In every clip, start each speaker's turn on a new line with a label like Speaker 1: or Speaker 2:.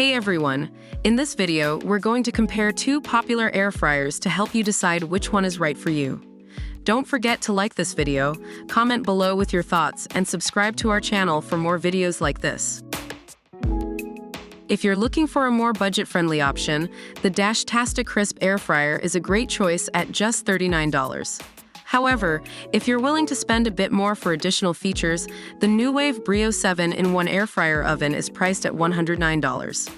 Speaker 1: Hey everyone! In this video, we're going to compare two popular air fryers to help you decide which one is right for you. Don't forget to like this video, comment below with your thoughts, and subscribe to our channel for more videos like this. If you're looking for a more budget-friendly option, the Tasti-Crisp air fryer is a great choice at just $39. However, if you're willing to spend a bit more for additional features, the Nuwave Brio 7-in-1 air fryer oven is priced at $109.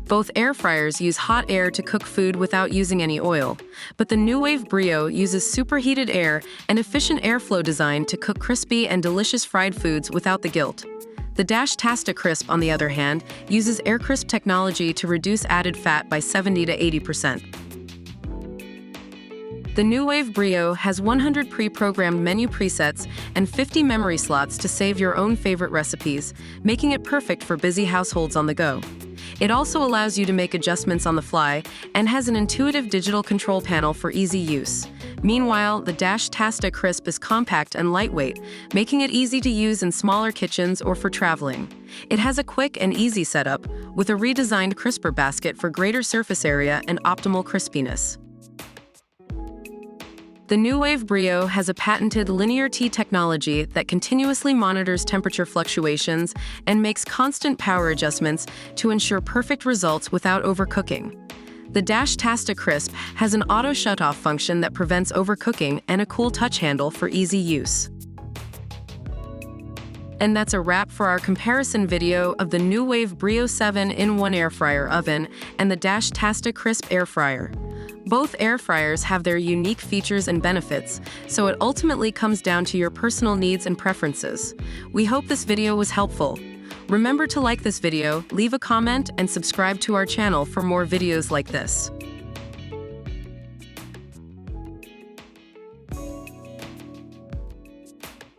Speaker 1: Both air fryers use hot air to cook food without using any oil, but the Nuwave Brio uses superheated air and efficient airflow design to cook crispy and delicious fried foods without the guilt. The Tasti-Crisp, on the other hand, uses air-crisp technology to reduce added fat by 70 to 80%. The Nuwave Brio has 100 pre-programmed menu presets and 50 memory slots to save your own favorite recipes, making it perfect for busy households on the go. It also allows you to make adjustments on the fly and has an intuitive digital control panel for easy use. Meanwhile, the Tasti-Crisp is compact and lightweight, making it easy to use in smaller kitchens or for traveling. It has a quick and easy setup, with a redesigned crisper basket for greater surface area and optimal crispiness. The Nuwave Brio has a patented linear T technology that continuously monitors temperature fluctuations and makes constant power adjustments to ensure perfect results without overcooking. The Tasti-Crisp has an auto shutoff function that prevents overcooking and a cool touch handle for easy use. And that's a wrap for our comparison video of the Nuwave Brio 7-in-1 air fryer oven and the Tasti-Crisp air fryer. Both air fryers have their unique features and benefits, so it ultimately comes down to your personal needs and preferences. We hope this video was helpful. Remember to like this video, leave a comment, and subscribe to our channel for more videos like this.